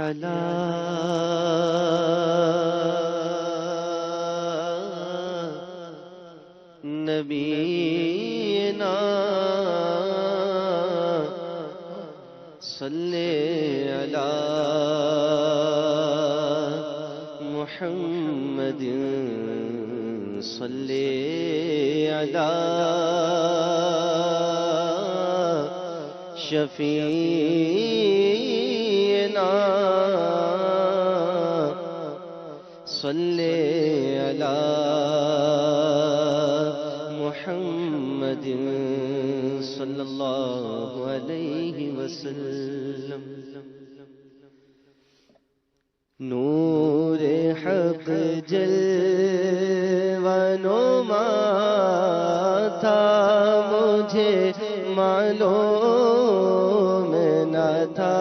علی نبینا صلی علی محمد صلی علی شفیعنا صلی علی محمد صلی اللہ علیہ وسلم. نور حق جلوہ نما تھا مجھے معلوم نہ تھا.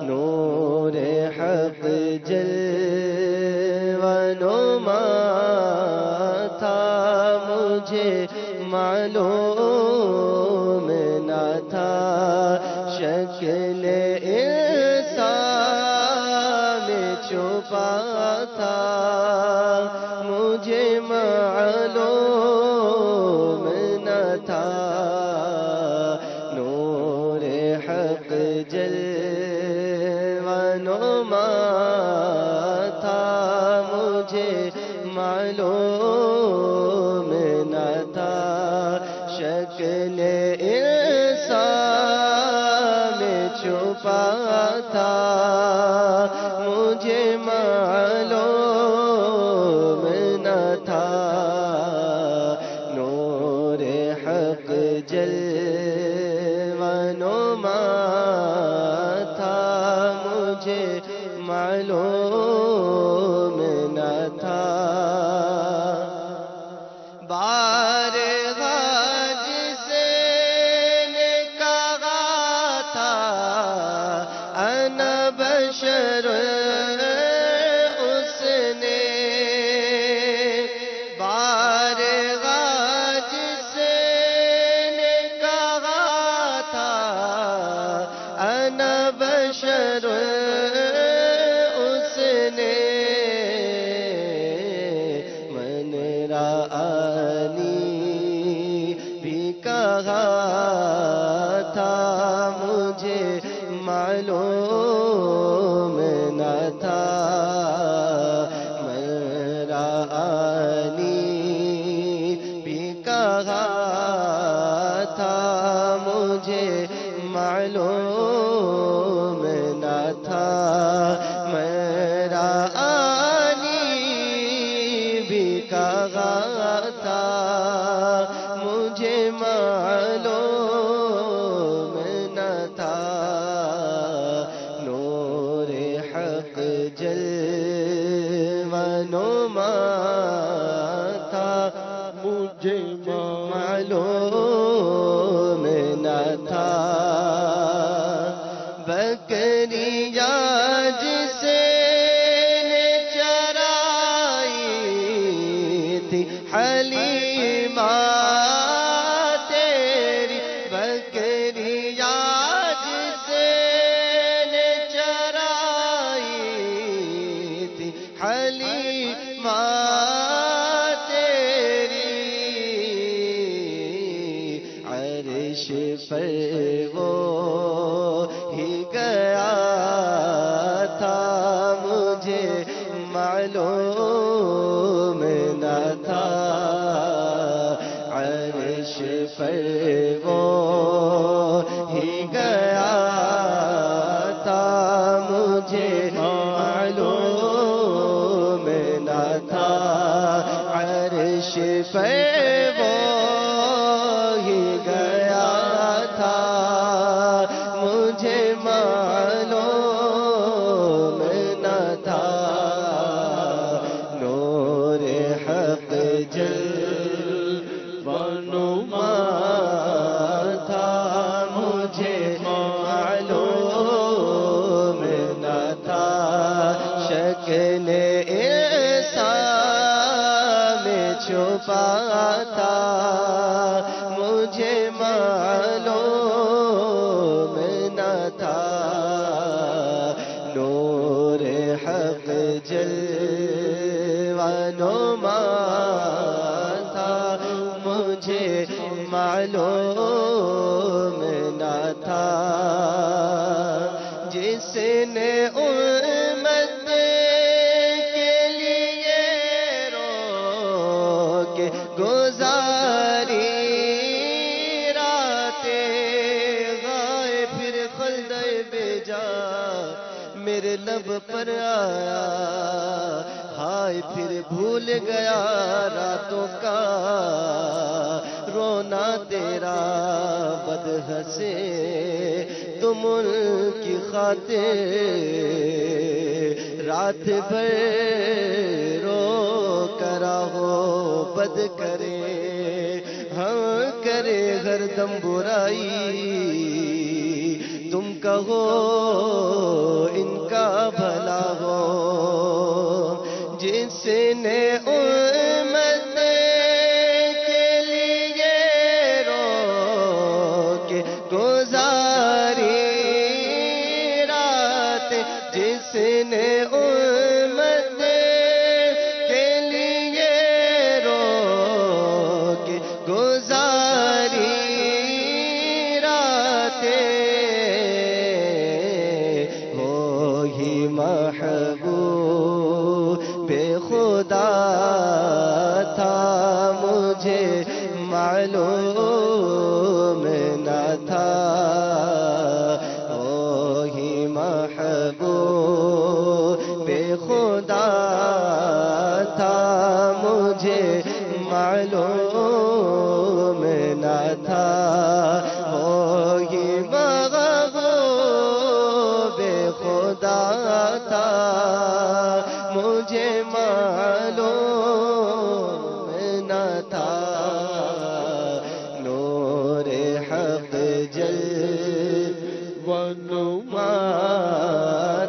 نور حق جلوہ نما تھا مجھے معلوم نہ تھا. شکل انسان چھپا تھا مجھے معلوم نہ تھا. نور حق جلوہ نما تھا مجھے معلوم نہ تھا. شکل انسان چھپا تھا مجھے معلوم نہ تھا. نور حق جلوہ نما تھا مجھے معلوم نہ تھا. بارگاہ جسے نے کہا تھا انا بشر اس نے. بارگاہ جسے نے کہا تھا انا بشر اس نے. من رآنی بھی کہا تھا مجھے معلوم نہ تھا. من رآنی بھی کہا تھا مجھے معلوم نہ تھا. من رآنی بھی کہا تھا مجھے معلوم نہ تھا. نور حق جلوہ نما تھا مجھے معلوم نہ تھا. بکریاں جسے نے چرائی تھی حلیمہ تیری. بکریاں جسے نے چرائی تھی حلیمہ تیری. عرش پر وہ ہی گیا تھا مجھے معلوم نہ تھا. عرش پر وہ ہی گیا تھا مجھے معلوم نہ تھا. عرش پر وہ ہی گیا تھا مجھے معلوم نہ تھا. نور حق جلوہ نما تھا مجھے معلوم نہ تھا. شکل انسان چھپا تھا مجھے معلوم نہ تھا. جلوہ نما تھا مجھے معلوم نہ تھا جس نے امت کے لیے رو کے گزاری راتیں غائے پھر خلدِ بیجا میرے لب پر آیا ہائے پھر بھول گیا راتوں کا رونا تیرا بدحسے تم ان کی خاطر رات بھر رو کرا ہو بد کرے ہم کرے ہر دم برائی تم کہو ان کا بھلا ہو جس نے امت کے لیے رو کے گزاری رات جس نے امت کے لیے رو کے گزاری محبوب خدا تھا مجھے معلوم نہ تھا وہی محبوب خدا تھا مجھے معلوم نہ تھا وہی خدا تھا مجھے معلوم نہ تھا نور حق جلوہ نما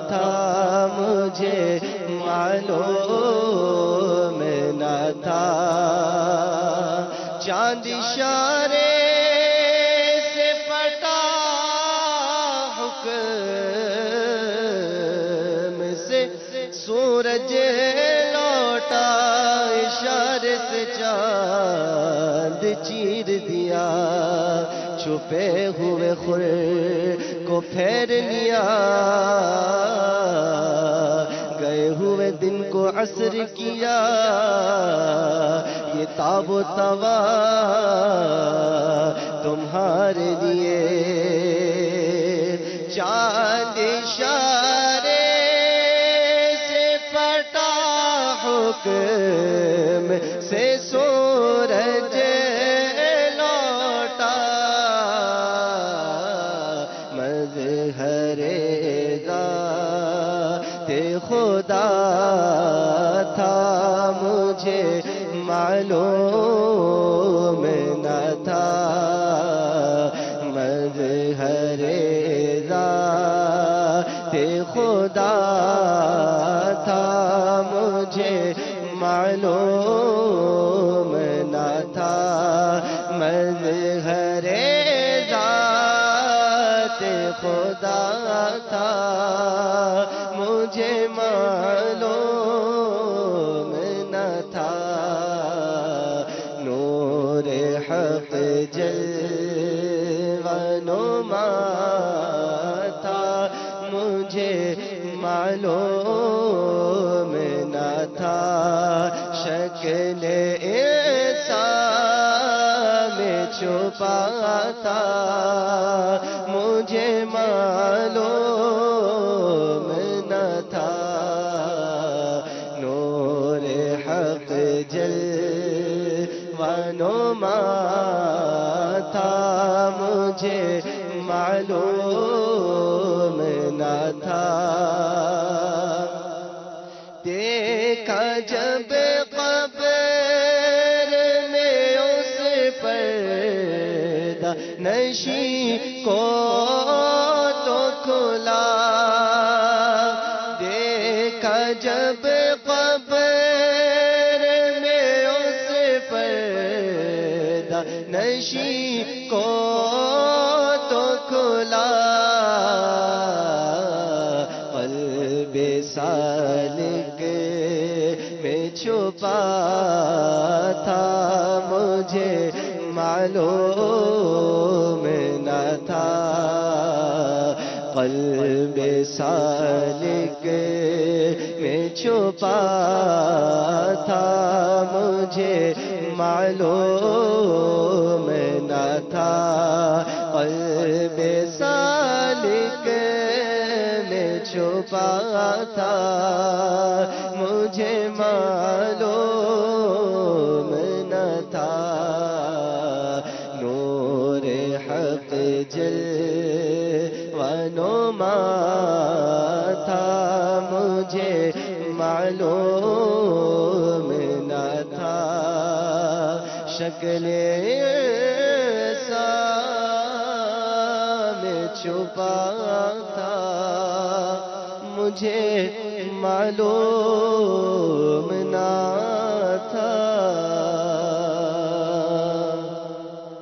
تھا مجھے معلوم نہ تھا چاند اشارے سے پٹا سورج لوٹا اشارے سے چاند چیر دیا چھپے ہوئے خور کو پھیر لیا گئے ہوئے دن کو عصر کیا یہ تاب و توا تمہارے لیے چاند اشارے حکم سے سورج لوٹا مظہر ذات خدا تھا مجھے معلوم نہ تھا مظہر ذات خدا تھا مجھے معلوم نہ تھا مظہر ذات خدا تھا مجھے معلوم نہ تھا نور حق جلوہ نما تھا مجھے معلوم نہ تھا شکل انسان میں چھپا تھا مجھے معلوم نہ تھا نور حق جلوہ نما تھا مجھے معلوم نہ تھا دیکھا جب قبر میں اس پردہ نشی کو تو کھلا دیکھا جب قبر میں اس پردہ نشی کو تو کھلا قلب سالک چھپا تھا مجھے معلوم نہ تھا قلب سالک میں چھپا تھا مجھے معلوم نہ تھا قلب سالک میں چھپا تھا مجھے معلوم نہ تھا نور حق جلوہ نما تھا مجھے معلوم نہ تھا شکل ایسا میں چھپا تھا مجھے معلوم